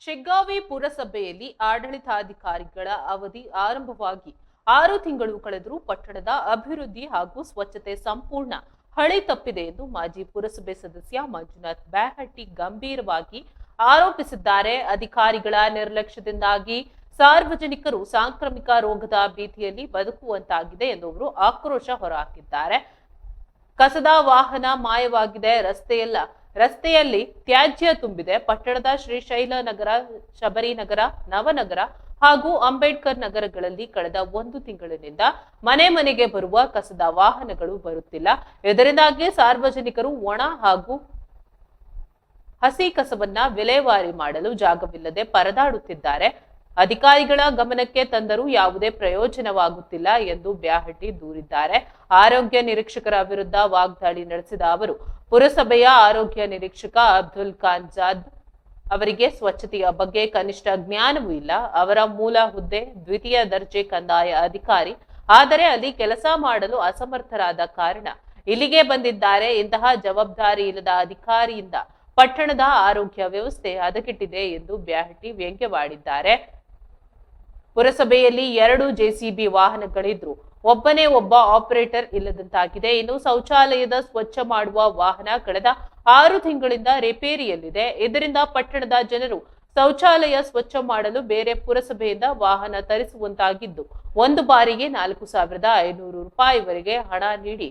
ಶಿಗ್ಗಾವಿ ಪುರಸಭೆಯಲ್ಲಿ ಆಡಳಿತಾಧಿಕಾರಿಗಳ ಅವಧಿ ಆರಂಭವಾಗಿ 6 ತಿಂಗಳು ಕಳೆದರೂ ಪಟ್ಟಣದ ಅಭಿವೃದ್ಧಿ ಹಾಗೂ ಸ್ವಚ್ಛತೆ ಸಂಪೂರ್ಣ ಹಳಿ ತಪ್ಪಿದೆ ಎಂದು ಮಾಜಿ ಪುರಸಭೆ ಸದಸ್ಯ ಮಂಜುನಾಥ್ ಬ್ಯಾಹಟ್ಟಿ ಗಂಭೀರವಾಗಿ ಆರೋಪಿಸಿದ್ದಾರೆ. ಅಧಿಕಾರಿಗಳ ನಿರ್ಲಕ್ಷ್ಯದಿಂದಾಗಿ ಸಾರ್ವಜನಿಕರು ಸಾಂಕ್ರಾಮಿಕ ರೋಗದ ಭೀತಿಯಲ್ಲಿ ಬದುಕುವಂತಾಗಿದೆ ಎಂದು ಅವರು ಆಕ್ರೋಶ ಹೊರಹಾಕಿದ್ದಾರೆ. ಕಸದ ವಾಹನ ಮಾಯವಾಗಿದೆ, ರಸ್ತೆಯಲ್ಲಿ ತ್ಯಾಜ್ಯ ತುಂಬಿದೆ. ಪಟ್ಟಣದ ಶ್ರೀಶೈಲ ನಗರ, ಶಬರಿನಗರ, ನವನಗರ ಹಾಗೂ ಅಂಬೇಡ್ಕರ್ ನಗರಗಳಲ್ಲಿ ಕಳೆದ 1 ತಿಂಗಳಿನಿಂದ ಮನೆ ಮನೆಗೆ ಬರುವ ಕಸದ ವಾಹನಗಳು ಬರುತ್ತಿಲ್ಲ. ಇದರಿಂದಾಗಿ ಸಾರ್ವಜನಿಕರು ಒಣ ಹಾಗೂ ಹಸಿ ಕಸವನ್ನ ವಿಲೇವಾರಿ ಮಾಡಲು ಜಾಗವಿಲ್ಲದೆ ಪರದಾಡುತ್ತಿದ್ದಾರೆ. ಅಧಿಕಾರಿಗಳ ಗಮನಕ್ಕೆ ತಂದರೂ ಯಾವುದೇ ಪ್ರಯೋಜನವಾಗುತ್ತಿಲ್ಲ ಎಂದು ಬ್ಯಾಹಟ್ಟಿ ದೂರಿದ್ದಾರೆ. ಆರೋಗ್ಯ ನಿರೀಕ್ಷಕರ ವಿರುದ್ಧ ವಾಗ್ದಾಳಿ ನಡೆಸಿದ ಅವರು, ಪುರಸಭೆಯ ಆರೋಗ್ಯ ನಿರೀಕ್ಷಕ ಅಬ್ದುಲ್ ಖಾನ್ ಜಾದ್ ಅವರಿಗೆ ಸ್ವಚ್ಛತೆಯ ಬಗ್ಗೆ ಕನಿಷ್ಠ ಜ್ಞಾನವೂ ಇಲ್ಲ. ಅವರ ಮೂಲ ಹುದ್ದೆ ದ್ವಿತೀಯ ದರ್ಜೆ ಕಂದಾಯ ಅಧಿಕಾರಿ. ಆದರೆ ಅಲ್ಲಿ ಕೆಲಸ ಮಾಡಲು ಅಸಮರ್ಥರಾದ ಕಾರಣ ಇಲ್ಲಿಗೆ ಬಂದಿದ್ದಾರೆ. ಇಂತಹ ಜವಾಬ್ದಾರಿ ಇಲ್ಲದ ಅಧಿಕಾರಿಯಿಂದ ಪಟ್ಟಣದ ಆರೋಗ್ಯ ವ್ಯವಸ್ಥೆ ಹದಗೆಟ್ಟಿದೆ ಎಂದು ಬ್ಯಾಹಟ್ಟಿ ವ್ಯಂಗ್ಯವಾಡಿದ್ದಾರೆ. ಪುರಸಭೆಯಲ್ಲಿ 2 ಜೆಸಿಬಿ ವಾಹನಗಳಿದ್ರು, ಒಬ್ಬನೇ ಒಬ್ಬ ಆಪರೇಟರ್ ಇಲ್ಲದಂತಾಗಿದೆ. ಇನ್ನು ಶೌಚಾಲಯದ ಸ್ವಚ್ಛ ಮಾಡುವ ವಾಹನ ಕಳೆದ 6 ತಿಂಗಳಿಂದ ರಿಪೇರಿಯಲ್ಲಿದೆ. ಇದರಿಂದ ಪಟ್ಟಣದ ಜನರು ಶೌಚಾಲಯ ಸ್ವಚ್ಛ ಮಾಡಲು ಬೇರೆ ಪುರಸಭೆಯಿಂದ ವಾಹನ ತರಿಸುವಂತಾಗಿದ್ದು, ಒಂದು ಬಾರಿಗೆ 4,500 ರೂಪಾಯಿವರೆಗೆ ಹಣ ನೀಡಿ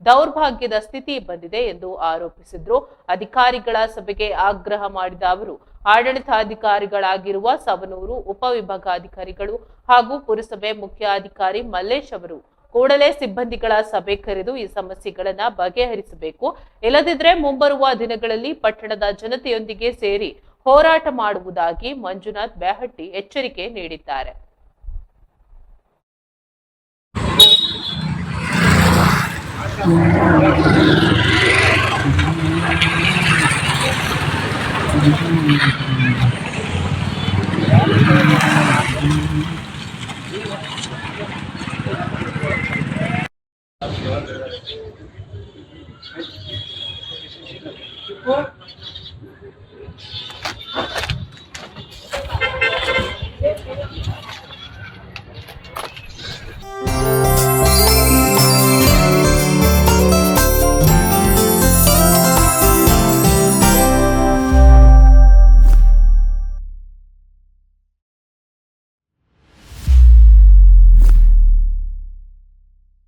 ದೌರ್ಭಾಗ್ಯದ ಸ್ಥಿತಿ ಬಂದಿದೆ ಎಂದು ಆರೋಪಿಸಿದ್ರು. ಅಧಿಕಾರಿಗಳ ಸಭೆಗೆ ಆಗ್ರಹ ಮಾಡಿದ ಅವರು, ಆಡಳಿತಾಧಿಕಾರಿಗಳಾಗಿರುವ ಸವನೂರು ಉಪವಿಭಾಗಾಧಿಕಾರಿಗಳು ಹಾಗೂ ಪುರಸಭೆ ಮುಖ್ಯಾಧಿಕಾರಿ ಮಲ್ಲೇಶ್ ಅವರು ಕೂಡಲೇ ಸಿಬ್ಬಂದಿಗಳ ಸಭೆ ಕರೆದು ಈ ಸಮಸ್ಯೆಗಳನ್ನ ಬಗೆಹರಿಸಬೇಕು. ಇಲ್ಲದಿದ್ದರೆ ಮುಂಬರುವ ದಿನಗಳಲ್ಲಿ ಪಟ್ಟಣದ ಜನತೆಯೊಂದಿಗೆ ಸೇರಿ ಹೋರಾಟ ಮಾಡುವುದಾಗಿ ಮಂಜುನಾಥ್ ಬ್ಯಾಹಟ್ಟಿ ಎಚ್ಚರಿಕೆ ನೀಡಿದ್ದಾರೆ.